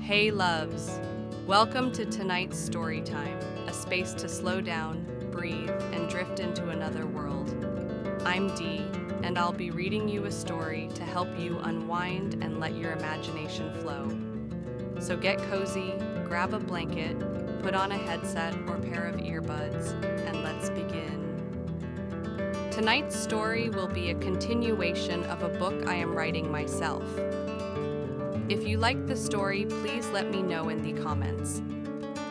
Hey loves, welcome to tonight's story time, a space to slow down, breathe, and drift into another world. I'm Dee, and I'll be reading you a story to help you unwind and let your imagination flow. So get cozy, grab a blanket, put on a headset or pair of earbuds, and let's begin. Tonight's story will be a continuation of a book I am writing myself. If you like the story, please let me know in the comments.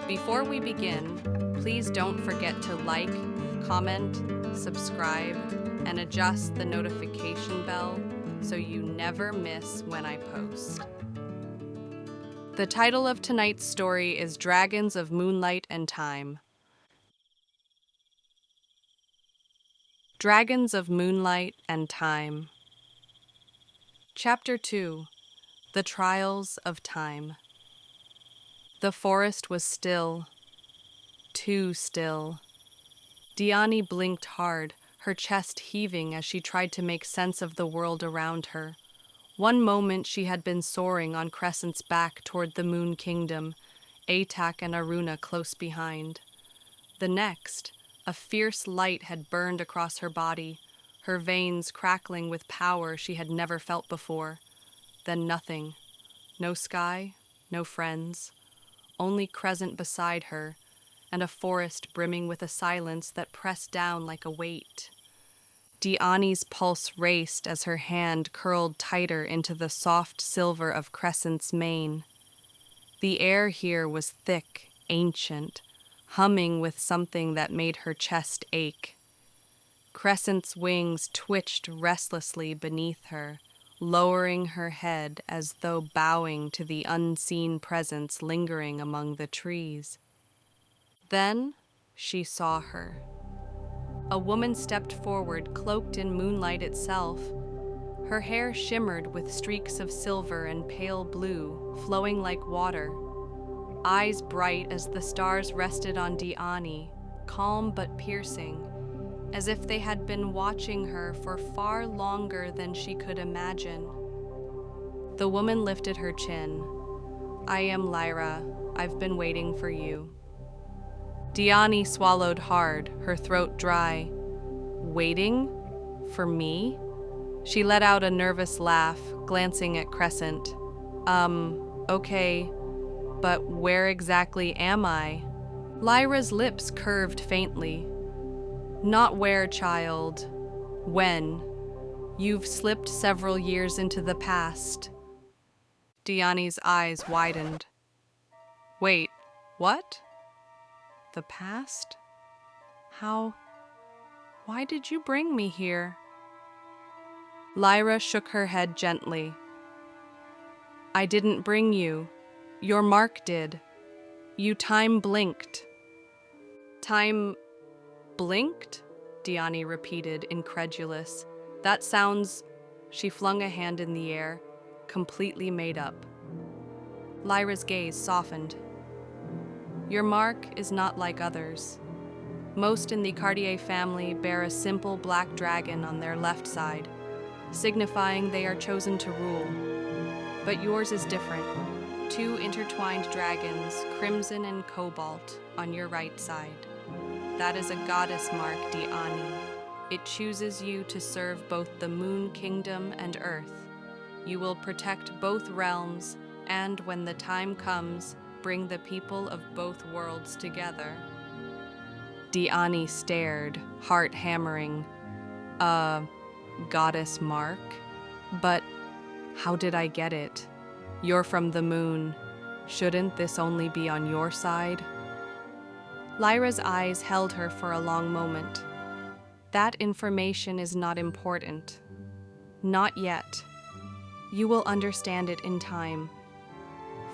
Before we begin, please don't forget to like, comment, subscribe, and adjust the notification bell so you never miss when I post. The title of tonight's story is Dragons of Moonlight and Time. Dragons of Moonlight and Time. Chapter 2. The Trials of Time. The forest was still, too still. Edy blinked hard, her chest heaving as she tried to make sense of the world around her. One moment she had been soaring on Crescent's back toward the Moon Kingdom, Atak and Aruna close behind. The next, a fierce light had burned across her body, her veins crackling with power she had never felt before. Then nothing. No sky, no friends, only Crescent beside her, and a forest brimming with a silence that pressed down like a weight. Edy's pulse raced as her hand curled tighter into the soft silver of Crescent's mane. The air here was thick, ancient, humming with something that made her chest ache. Crescent's wings twitched restlessly beneath her, lowering her head as though bowing to the unseen presence lingering among the trees. Then she saw her. A woman stepped forward, cloaked in moonlight itself. Her hair shimmered with streaks of silver and pale blue, flowing like water. Eyes bright as the stars rested on Edy, calm but piercing, as if they had been watching her for far longer than she could imagine. The woman lifted her chin. "I am Lyra. I've been waiting for you." Edy swallowed hard, her throat dry. Waiting? For me? She let out a nervous laugh, glancing at Crescent. Okay, but where exactly am I? Lyra's lips curved faintly. "Not where, child. When. You've slipped several years into the past." Edy's eyes widened. "Wait, what? The past? How? Why did you bring me here?" Lyra shook her head gently. "I didn't bring you. Your mark did. You time blinked." "Time blinked?" Edy repeated, incredulous. "That sounds—" She flung a hand in the air, completely made up. Lyra's gaze softened. "Your mark is not like others. Most in the Cartier family bear a simple black dragon on their left side, signifying they are chosen to rule. But yours is different. Two intertwined dragons, crimson and cobalt, on your right side. That is a goddess mark, Edy. It chooses you to serve both the Moon Kingdom and Earth. You will protect both realms, and when the time comes, bring the people of both worlds together." Edy stared, heart hammering. Goddess mark? But how did I get it? You're from the moon. Shouldn't this only be on your side? Lyra's eyes held her for a long moment. "That information is not important. Not yet. You will understand it in time.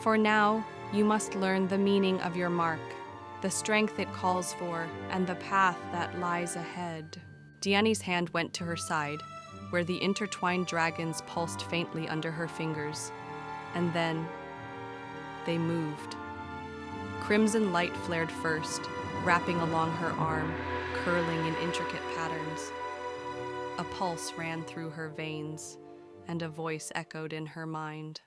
For now, you must learn the meaning of your mark, the strength it calls for, and the path that lies ahead." Edy's hand went to her side, where the intertwined dragons pulsed faintly under her fingers. And then, they moved. Crimson light flared first, wrapping along her arm, curling in intricate patterns. A pulse ran through her veins, and a voice echoed in her mind.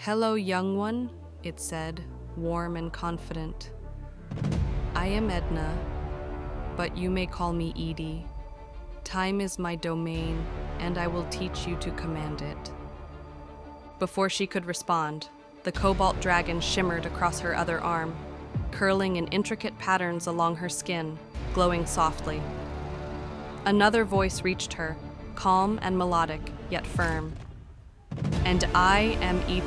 "Hello, young one," it said, warm and confident. "I am Edna, but you may call me Edy. Time is my domain, and I will teach you to command it." Before she could respond, the cobalt dragon shimmered across her other arm, curling in intricate patterns along her skin, glowing softly. Another voice reached her, calm and melodic, yet firm. "And I am Edy,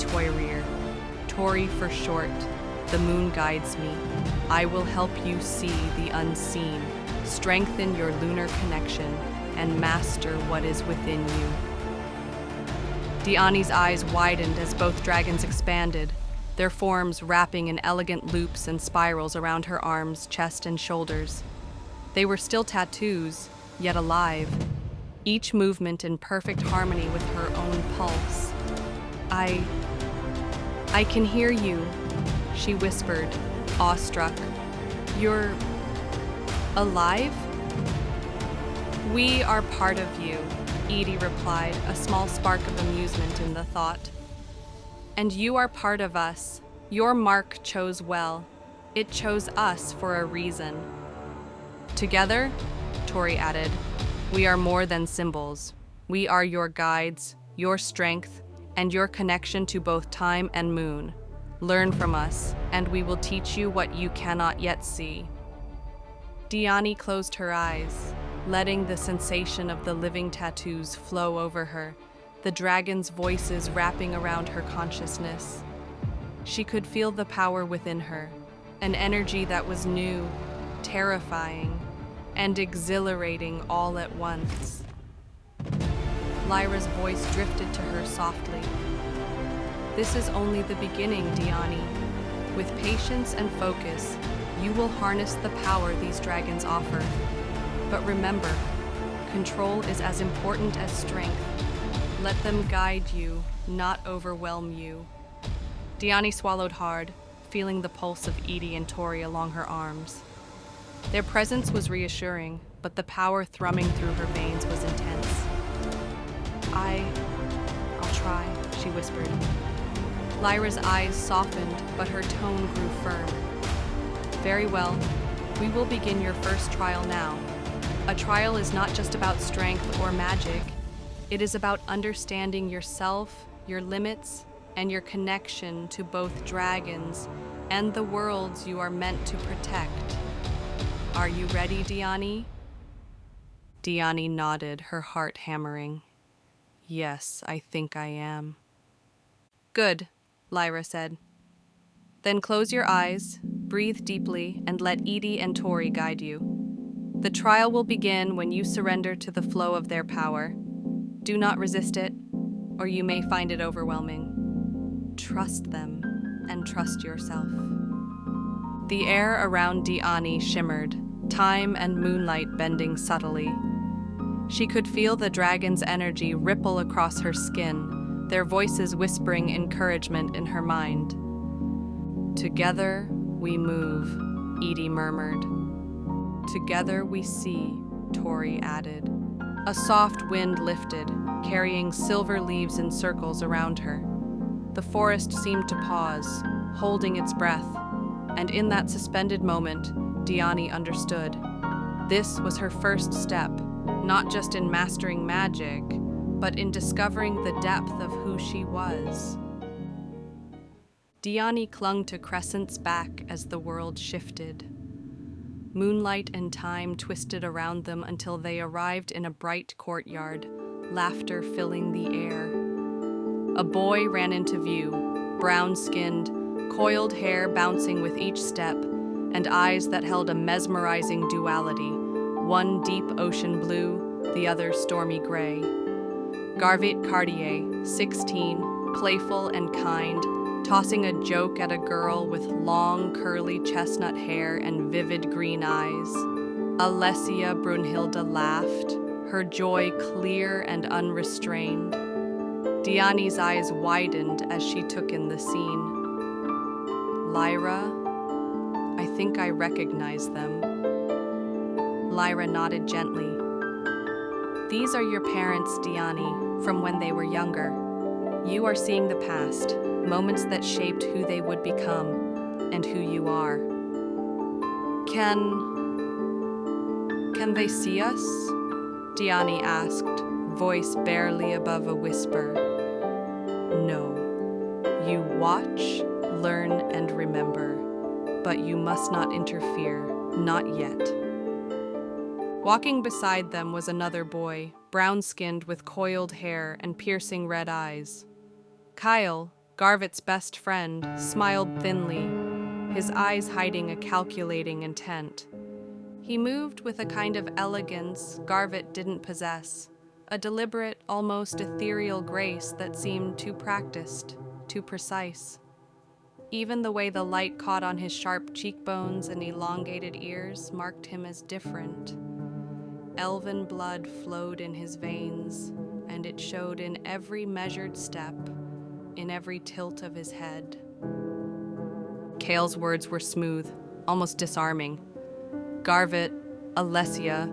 Tori for short. The moon guides me. I will help you see the unseen, strengthen your lunar connection, and master what is within you." Diani's eyes widened as both dragons expanded, their forms wrapping in elegant loops and spirals around her arms, chest, and shoulders. They were still tattoos, yet alive, each movement in perfect harmony with her own pulse. I can hear you," she whispered, awestruck. "You're alive?" "We are part of you," Edy replied, a small spark of amusement in the thought. "And you are part of us. Your mark chose well. It chose us for a reason." "Together," Tori added, "we are more than symbols. We are your guides, your strength, and your connection to both time and moon. Learn from us, and we will teach you what you cannot yet see." Diani closed her eyes, letting the sensation of the living tattoos flow over her, the dragon's voices wrapping around her consciousness. She could feel the power within her, an energy that was new, terrifying, and exhilarating all at once. Lyra's voice drifted to her softly. "This is only the beginning, Diani. With patience and focus, you will harness the power these dragons offer. But remember, control is as important as strength. Let them guide you, not overwhelm you." Diani swallowed hard, feeling the pulse of Edy and Tori along her arms. Their presence was reassuring, but the power thrumming through her veins was intense. I'll try," she whispered. Lyra's eyes softened, but her tone grew firm. "Very well. We will begin your first trial now. A trial is not just about strength or magic. It is about understanding yourself, your limits, and your connection to both dragons and the worlds you are meant to protect. Are you ready, Diani?" Diani nodded, her heart hammering. "Yes, I think I am." "Good," Lyra said. "Then close your eyes, breathe deeply, and let Edy and Tori guide you. The trial will begin when you surrender to the flow of their power. Do not resist it, or you may find it overwhelming. Trust them, and trust yourself." The air around Diani shimmered, time and moonlight bending subtly. She could feel the dragon's energy ripple across her skin, their voices whispering encouragement in her mind. "Together we move," Edy murmured. "Together we see," Tori added. A soft wind lifted, carrying silver leaves in circles around her. The forest seemed to pause, holding its breath, and in that suspended moment, Diani understood. This was her first step, not just in mastering magic, but in discovering the depth of who she was. Diani clung to Crescent's back as the world shifted. Moonlight and time twisted around them until they arrived in a bright courtyard, laughter filling the air. A boy ran into view, brown-skinned, coiled hair bouncing with each step, and eyes that held a mesmerizing duality, one deep ocean blue, the other stormy gray. Garvit Cartier, 16, playful and kind, tossing a joke at a girl with long, curly chestnut hair and vivid green eyes. Alessia Brunhilde laughed, her joy clear and unrestrained. Diani's eyes widened as she took in the scene. "Lyra, I think I recognize them." Lyra nodded gently. "These are your parents, Diani, from when they were younger. You are seeing the past, moments that shaped who they would become and who you are. Can they see us? Diani asked, voice barely above a whisper. No. You watch, learn, and remember, but you must not interfere, not yet. Walking beside them was another boy, brown-skinned with coiled hair and piercing red eyes. Kyle, Garvet's best friend, smiled thinly, his eyes hiding a calculating intent. He moved with a kind of elegance Garvet didn't possess, a deliberate, almost ethereal grace that seemed too practiced, too precise. Even the way the light caught on his sharp cheekbones and elongated ears marked him as different. Elven blood flowed in his veins, and it showed in every measured step, in every tilt of his head. Kale's words were smooth, almost disarming. Garvet, Alessia,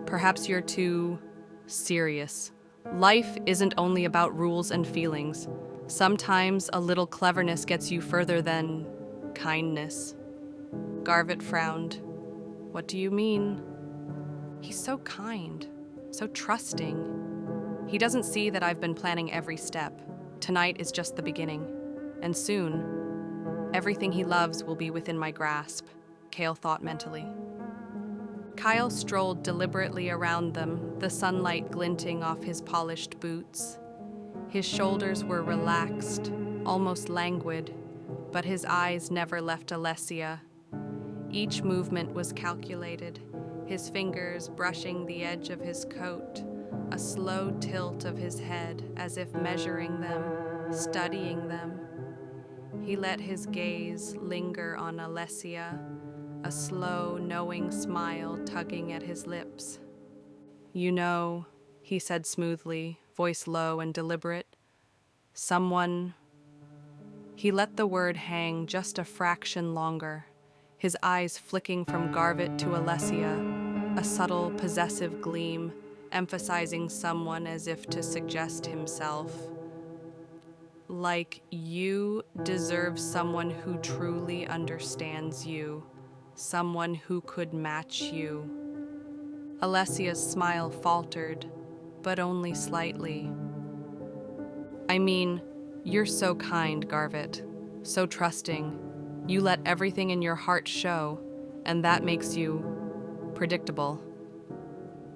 perhaps you're too serious. Life isn't only about rules and feelings. Sometimes a little cleverness gets you further than kindness. Garvet frowned. What do you mean? He's so kind, so trusting. He doesn't see that I've been planning every step. Tonight is just the beginning. And soon, everything he loves will be within my grasp, Kale thought mentally. Kyle strolled deliberately around them, the sunlight glinting off his polished boots. His shoulders were relaxed, almost languid, but his eyes never left Alessia. Each movement was calculated, his fingers brushing the edge of his coat, a slow tilt of his head as if measuring them, studying them. He let his gaze linger on Alessia, a slow, knowing smile tugging at his lips. You know, he said smoothly, voice low and deliberate, someone. He let the word hang just a fraction longer, his eyes flicking from Garvet to Alessia, a subtle, possessive gleam, emphasizing someone as if to suggest himself. Like you deserve someone who truly understands you, someone who could match you. Alessia's smile faltered, but only slightly. I mean, you're so kind, Garvet, so trusting. You let everything in your heart show, and that makes you predictable.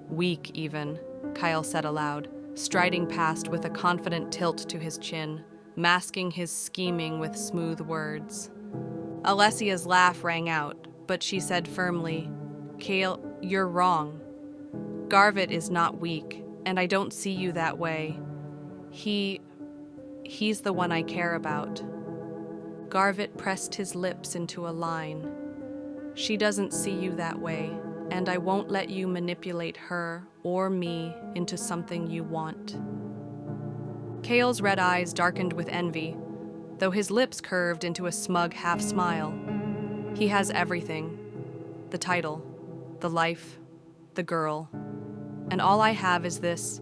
Weak, even, Kyle said aloud, striding past with a confident tilt to his chin, masking his scheming with smooth words. Alessia's laugh rang out, but she said firmly, Kale, you're wrong. Garvet is not weak, and I don't see you that way. He's the one I care about. Garvet pressed his lips into a line. She doesn't see you that way, and I won't let you manipulate her or me into something you want. Kale's red eyes darkened with envy, though his lips curved into a smug half-smile. He has everything. The title, the life, the girl. And all I have is this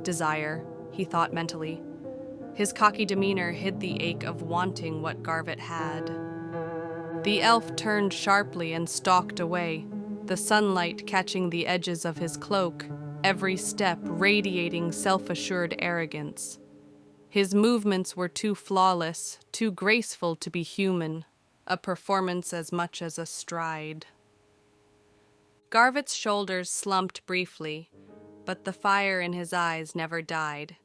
desire, he thought mentally. His cocky demeanor hid the ache of wanting what Garvet had. The elf turned sharply and stalked away, the sunlight catching the edges of his cloak, every step radiating self-assured arrogance. His movements were too flawless, too graceful to be human, a performance as much as a stride. Garvet's shoulders slumped briefly, but the fire in his eyes never died.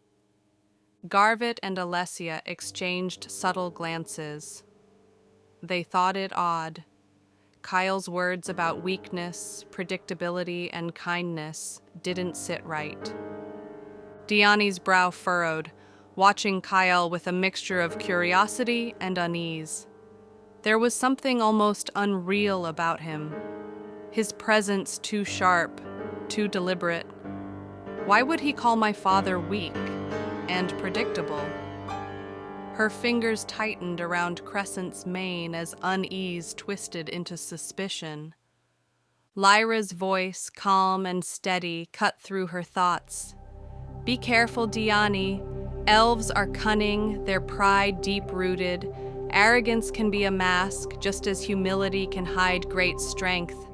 Garvet and Alessia exchanged subtle glances. They thought it odd. Kyle's words about weakness, predictability, and kindness didn't sit right. Diani's brow furrowed, watching Kyle with a mixture of curiosity and unease. There was something almost unreal about him. His presence too sharp, too deliberate. Why would he call my father weak and predictable? Her fingers tightened around Crescent's mane as unease twisted into suspicion. Lyra's voice, calm and steady, cut through her thoughts. Be careful, Diani. Elves are cunning, their pride deep-rooted. Arrogance can be a mask, just as humility can hide great strength.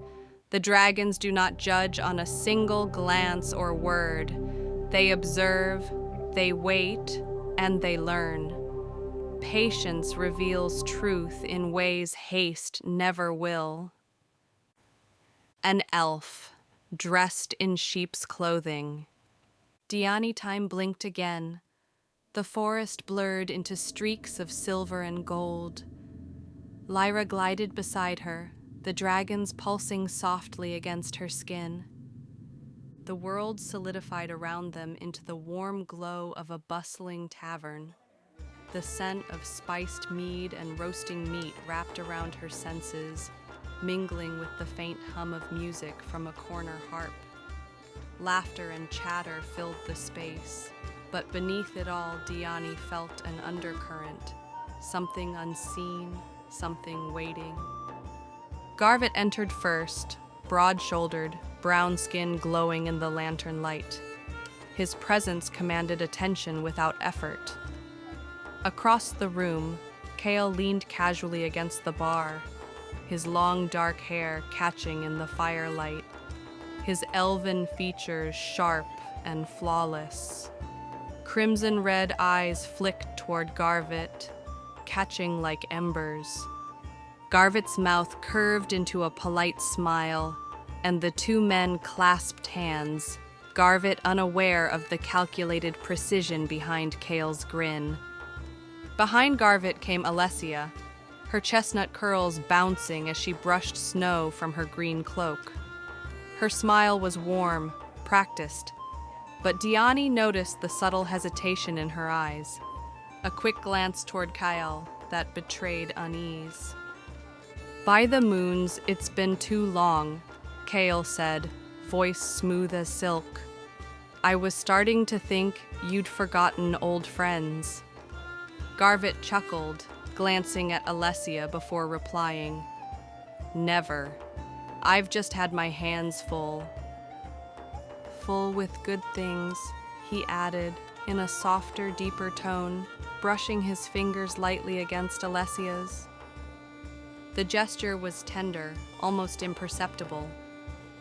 The dragons do not judge on a single glance or word. They observe, they wait, and they learn. Patience reveals truth in ways haste never will. An elf, dressed in sheep's clothing. Diani time blinked again. The forest blurred into streaks of silver and gold. Lyra glided beside her, the dragons pulsing softly against her skin. The world solidified around them into the warm glow of a bustling tavern. The scent of spiced mead and roasting meat wrapped around her senses, mingling with the faint hum of music from a corner harp. Laughter and chatter filled the space, but beneath it all, Diani felt an undercurrent, something unseen, something waiting. Garvit entered first, broad-shouldered, brown skin glowing in the lantern light. His presence commanded attention without effort. Across the room, Kale leaned casually against the bar, his long dark hair catching in the firelight, his elven features sharp and flawless. Crimson-red eyes flicked toward Garvit, catching like embers. Garvit's mouth curved into a polite smile, and the two men clasped hands, Garvit unaware of the calculated precision behind Kale's grin. Behind Garvit came Alessia, her chestnut curls bouncing as she brushed snow from her green cloak. Her smile was warm, practiced, but Diani noticed the subtle hesitation in her eyes, a quick glance toward Kyle that betrayed unease. "By the moons, it's been too long," Kale said, voice smooth as silk. "I was starting to think you'd forgotten old friends." Garvit chuckled, glancing at Alessia before replying, "Never. I've just had my hands full." "Full with good things," he added, in a softer, deeper tone, brushing his fingers lightly against Alessia's. The gesture was tender, almost imperceptible,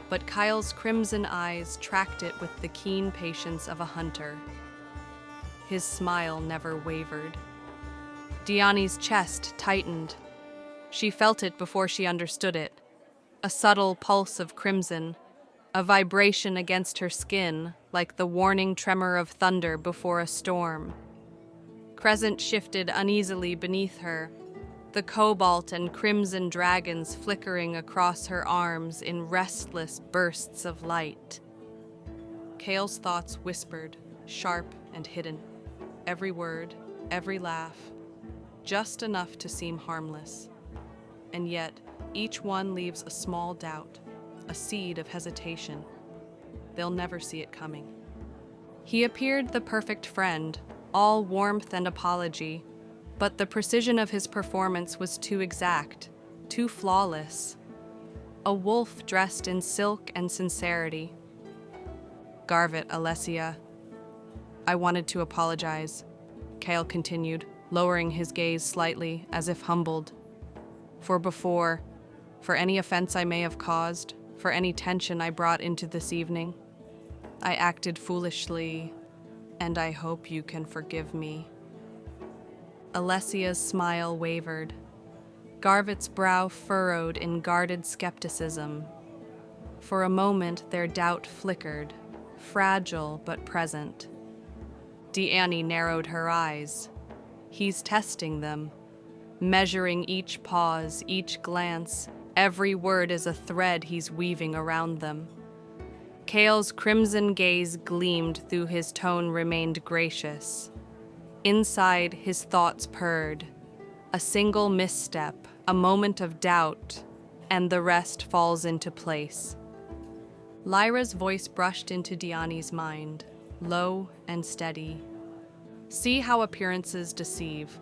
but Kyle's crimson eyes tracked it with the keen patience of a hunter. His smile never wavered. Diani's chest tightened. She felt it before she understood it. A subtle pulse of crimson, a vibration against her skin, like the warning tremor of thunder before a storm. Crescent shifted uneasily beneath her, the cobalt and crimson dragons flickering across her arms in restless bursts of light. Kale's thoughts whispered, sharp and hidden. Every word, every laugh, just enough to seem harmless. And yet, each one leaves a small doubt, a seed of hesitation. They'll never see it coming. He appeared the perfect friend, all warmth and apology, but the precision of his performance was too exact, too flawless. A wolf dressed in silk and sincerity. "Garvit, Alessia. I wanted to apologize," Kale continued, lowering his gaze slightly, as if humbled. For any offense I may have caused, for any tension I brought into this evening. I acted foolishly, and I hope you can forgive me." Alessia's smile wavered. Garvit's brow furrowed in guarded skepticism. For a moment, their doubt flickered, fragile but present. Diani narrowed her eyes. He's testing them, measuring each pause, each glance. Every word is a thread he's weaving around them. Kale's crimson gaze gleamed though his tone remained gracious. Inside, his thoughts purred. A single misstep, a moment of doubt, and the rest falls into place. Lyra's voice brushed into Diani's mind, low and steady. "See how appearances deceive.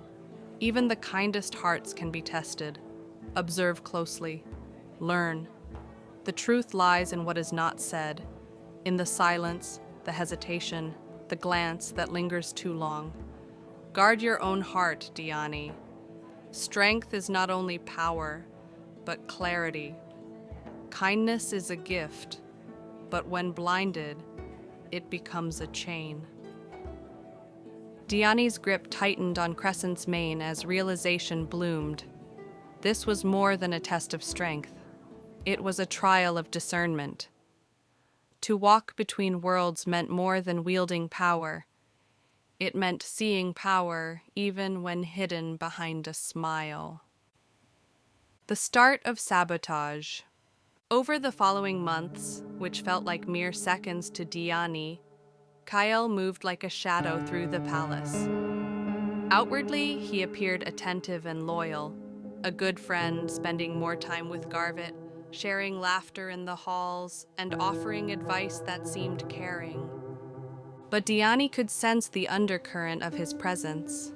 Even the kindest hearts can be tested. Observe closely. Learn. The truth lies in what is not said, in the silence, the hesitation, the glance that lingers too long. Guard your own heart, Diani. Strength is not only power, but clarity. Kindness is a gift, but when blinded, it becomes a chain. Diani's grip tightened on Crescent's mane as realization bloomed. This was more than a test of strength. It was a trial of discernment. To walk between worlds meant more than wielding power. It meant seeing power even when hidden behind a smile. The start of sabotage. Over the following months, which felt like mere seconds to Diani, Kyle moved like a shadow through the palace. Outwardly, he appeared attentive and loyal, a good friend spending more time with Garvit, sharing laughter in the halls, and offering advice that seemed caring. But Diani could sense the undercurrent of his presence.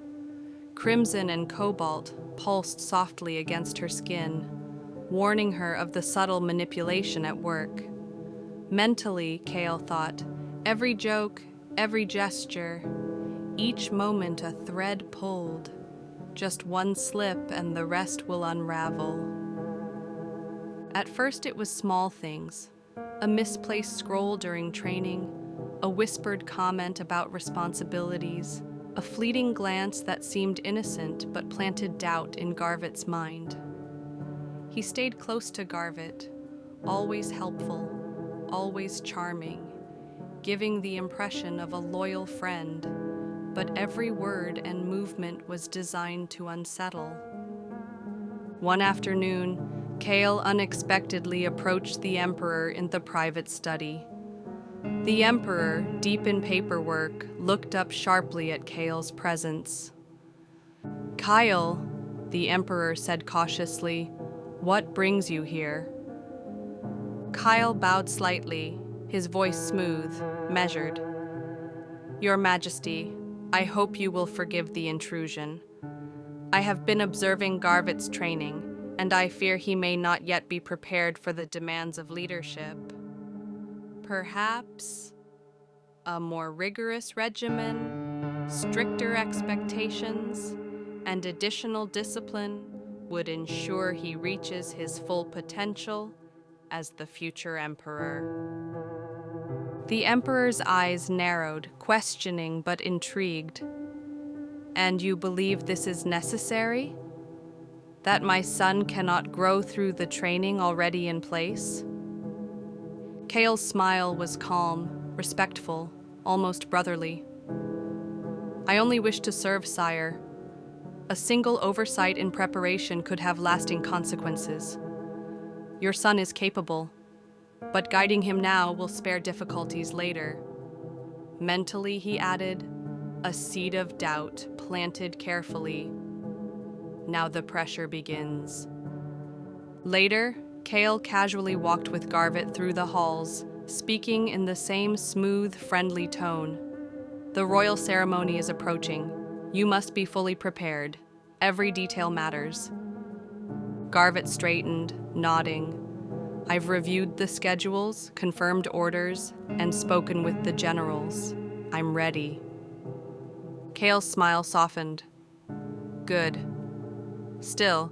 Crimson and cobalt pulsed softly against her skin, warning her of the subtle manipulation at work. Mentally, Kale thought, every joke, every gesture, each moment a thread pulled. Just one slip and the rest will unravel. At first it was small things, a misplaced scroll during training, a whispered comment about responsibilities, a fleeting glance that seemed innocent but planted doubt in Garvit's mind. He stayed close to Garvit, always helpful, always charming, giving the impression of a loyal friend, but every word and movement was designed to unsettle. One afternoon, Kale unexpectedly approached the Emperor in the private study. The Emperor, deep in paperwork, looked up sharply at Kale's presence. "Kyle," the Emperor said cautiously, "what brings you here?" Kyle bowed slightly, his voice smooth, measured. "Your Majesty, I hope you will forgive the intrusion. I have been observing Garvit's training, and I fear he may not yet be prepared for the demands of leadership. Perhaps a more rigorous regimen, stricter expectations, and additional discipline would ensure he reaches his full potential as the future emperor." The Emperor's eyes narrowed, questioning but intrigued. "And you believe this is necessary? That my son cannot grow through the training already in place?" Kale's smile was calm, respectful, almost brotherly. "I only wish to serve, sire. A single oversight in preparation could have lasting consequences. Your son is capable, but guiding him now will spare difficulties later." Mentally, he added, a seed of doubt planted carefully. Now the pressure begins. Later, Kale casually walked with Garvit through the halls, speaking in the same smooth, friendly tone. "The royal ceremony is approaching. You must be fully prepared. Every detail matters." Garvit straightened, nodding. "I've reviewed the schedules, confirmed orders, and spoken with the generals. I'm ready." Kale's smile softened. "Good. Still,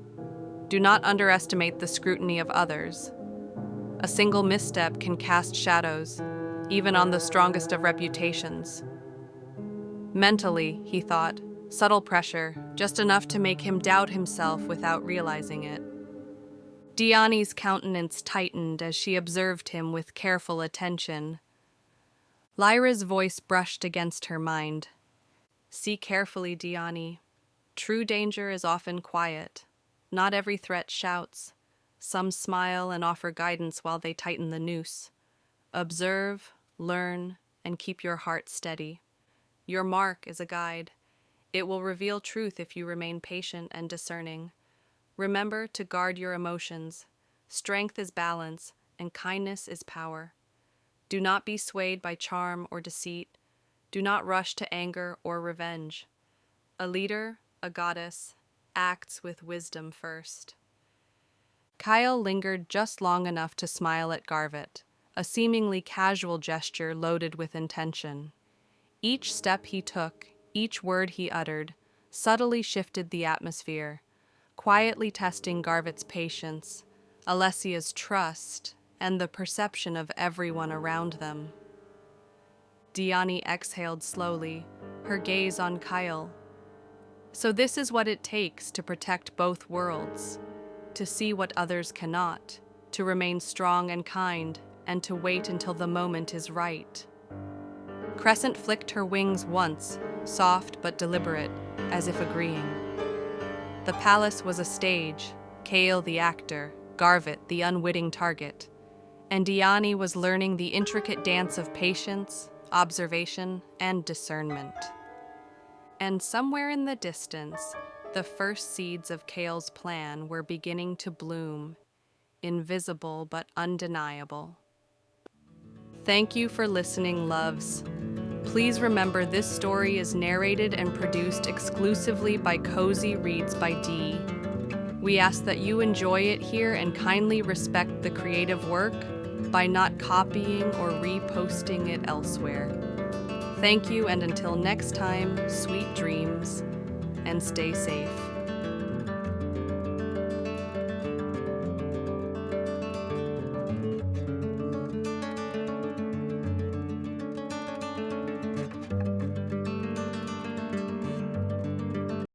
do not underestimate the scrutiny of others. A single misstep can cast shadows, even on the strongest of reputations." Mentally, he thought, subtle pressure, just enough to make him doubt himself without realizing it. Diani's countenance tightened as she observed him with careful attention. Lyra's voice brushed against her mind. "See carefully, Diani. True danger is often quiet. Not every threat shouts. Some smile and offer guidance while they tighten the noose. Observe, learn, and keep your heart steady. Your mark is a guide. It will reveal truth if you remain patient and discerning. Remember to guard your emotions. Strength is balance, and kindness is power. Do not be swayed by charm or deceit. Do not rush to anger or revenge. A leader, a goddess, acts with wisdom first." Kyle lingered just long enough to smile at Garvit, a seemingly casual gesture loaded with intention. Each step he took, each word he uttered, subtly shifted the atmosphere, quietly testing Garvet's patience, Alessia's trust, and the perception of everyone around them. Diani exhaled slowly, her gaze on Kyle. So this is what it takes to protect both worlds, to see what others cannot, to remain strong and kind, and to wait until the moment is right. Crescent flicked her wings once, soft but deliberate, as if agreeing. The palace was a stage, Kale the actor, Garvet the unwitting target, and Diani was learning the intricate dance of patience, observation, and discernment. And somewhere in the distance, the first seeds of Kale's plan were beginning to bloom, invisible but undeniable. Thank you for listening, loves. Please remember this story is narrated and produced exclusively by Cozy Reads by Dee. We ask that you enjoy it here and kindly respect the creative work by not copying or reposting it elsewhere. Thank you, and until next time, sweet dreams, and stay safe.